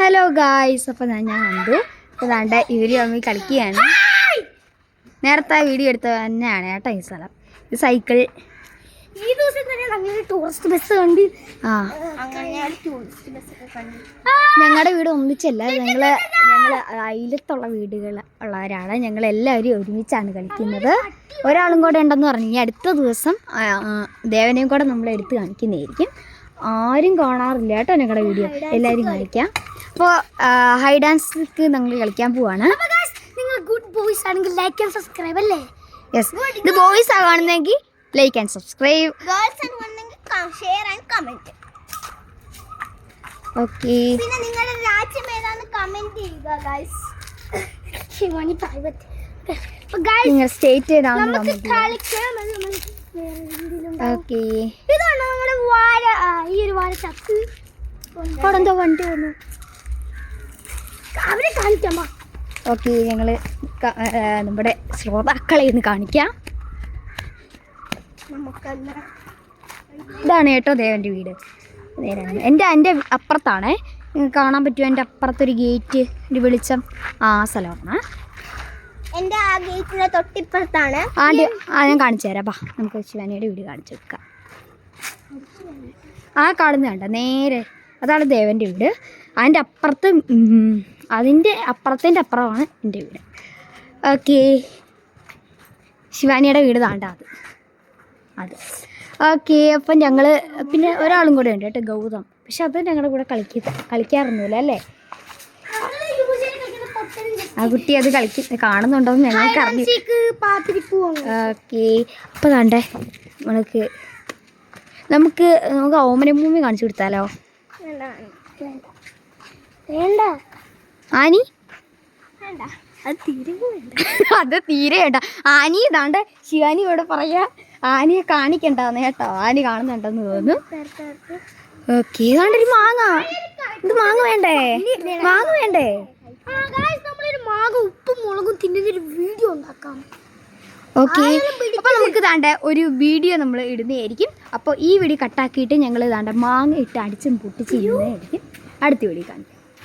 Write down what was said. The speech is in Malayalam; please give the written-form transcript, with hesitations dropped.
ഹലോ ഗായ്സ്, അപ്പോൾ ഞാൻ കണ്ടു അതാണ്ട് ഇവർ തമ്മിൽ കളിക്കുകയാണ്. നേരത്തെ വീഡിയോ എടുത്ത തന്നെയാണ് കേട്ടോ ഈ സ്ഥലം. ഇത് സൈക്കിൾ. ഈ ദിവസം തന്നെ ഞങ്ങൾ ടൂറിസ്റ്റ് ബസ് കണ്ട്. ഞങ്ങളുടെ വീട് ഒന്നിച്ചല്ല, ഞങ്ങൾ അയലത്തുള്ള വീടുകൾ ഉള്ളവരാണ്. ഞങ്ങൾ എല്ലാവരും ഒരുമിച്ചാണ് കളിക്കുന്നത്. ഒരാളും കൂടെ ഉണ്ടെന്ന് പറഞ്ഞു. ഇനി അടുത്ത ദിവസം ദേവനെയും കൂടെ നമ്മൾ എടുത്ത് കാണിക്കുന്നതായിരിക്കും. ആരും കാണാറില്ല കേട്ടോ ഞങ്ങളുടെ വീഡിയോ. എല്ലാവരും കളിക്കാം. അപ്പോൾ ഹൈഡ് ആൻഡ് സീക്ക് നമ്മൾ കളിക്കാൻ പോവാണ്. നിങ്ങൾ ഗുഡ് ബോയ്സ് ആണെങ്കിൽ ലൈക്ക് ആൻഡ് സബ്സ്ക്രൈബ് അല്ലേ? യെസ്, ഇത് ബോയ്സ് ആ കാണുന്നെങ്കിൽ ലൈക്ക് ആൻഡ് സബ്സ്ക്രൈബ്, ഗേൾസ് ആണെങ്കിൽ ഷെയർ ആൻഡ് കമന്റ്. ഓക്കെ, പിന്നെ നിങ്ങളുടെ രാജ്യം ഏതാണെന്ന് കമന്റ് ചെയ്യുക ഗൈസ്. ശിവാനി പ്രൈവറ്റ്. നിങ്ങൾ സ്റ്റേറ്റ് ഏതാണെന്ന് നമുക്ക് കളിക്കാം. ഓക്കെ, ഇതാണ് നമ്മുടെ വാഴ. ഈ ഒരു വാഴ ചത്ത് എന്തോ വണ്ടി വന്നു. അവരെ കാണിക്കാം. ഓക്കെ, ഞങ്ങൾ നമ്മുടെ ശ്രോതാക്കളെ ഇന്ന് കാണിക്കാം. ഇതാണ് കേട്ടോ ദേവൻ്റെ വീട്. നേരാണ് എൻ്റെ അപ്പുറത്താണേ. നിങ്ങൾക്ക് കാണാൻ പറ്റുമോ? എൻ്റെ അപ്പുറത്തൊരു ഗേറ്റ്, ഒരു വെളിച്ചം, ആ സ്ഥലമാണ്. എൻ്റെ ആ ഗേറ്റിൻ്റെ തൊട്ടിപ്പുറത്താണ്. ഞാൻ കാണിച്ചു തരാം. ബാ, നമുക്ക് ശിവാനിയുടെ വീട് കാണിച്ചു വെക്കാം. ആ കാണുന്ന കണ്ട നേരെ അതാണ് ദേവൻ്റെ വീട്. അതിൻ്റെ അപ്പുറത്ത്, അതിൻ്റെ അപ്പുറത്തിൻ്റെ അപ്പുറമാണ് എൻ്റെ വീട്. ഓക്കെ, ശിവാനിയുടെ വീട് താണ്ട അത്. ഓക്കെ, അപ്പം ഞങ്ങൾ പിന്നെ ഒരാളും കൂടെ ഉണ്ട് കേട്ടോ, ഗൗതം. പക്ഷെ അത് ഞങ്ങളുടെ കൂടെ കളിക്കാറൊന്നുമില്ല അല്ലേ? ആ കുട്ടി അത് കാണുന്നുണ്ടോയെന്ന് ഞങ്ങൾക്ക് അറിഞ്ഞു. ഓക്കെ, അപ്പോൾ താണ്ടേ നമുക്ക് ഓമന ഭൂമി കാണിച്ചു കൊടുത്താലോ? ആനി അത് തീരെ വേണ്ട. ആനി ഇതാണ്ട് ശിവാനി ഇവിടെ പറയാ ആനിയെ കാണിക്കണ്ടെന്ന് കേട്ടോ. ആനി കാണുന്നുണ്ടെന്ന് തോന്നുന്നു. ഓക്കെ, ഇതാണ്ടൊരു മാങ്ങ. ഇത് മാങ്ങ വേണ്ടേ? മാങ്ങ ഉപ്പും മുളകും തിന്നുന്നൊരു വീഡിയോ ഉണ്ടാക്കാം. ഓക്കെ, അപ്പോൾ നമുക്ക് താണ്ട ഒരു വീഡിയോ നമ്മൾ ഇടുന്നതായിരിക്കും. അപ്പോൾ ഈ വീഡിയോ കട്ടാക്കിയിട്ട് ഞങ്ങൾ താണ്ട മാങ്ങ ഇട്ട് അടിച്ചും പൊട്ടിച്ച് ഇടുന്നതായിരിക്കും. അടുത്ത വീഡിയോ കാണാം.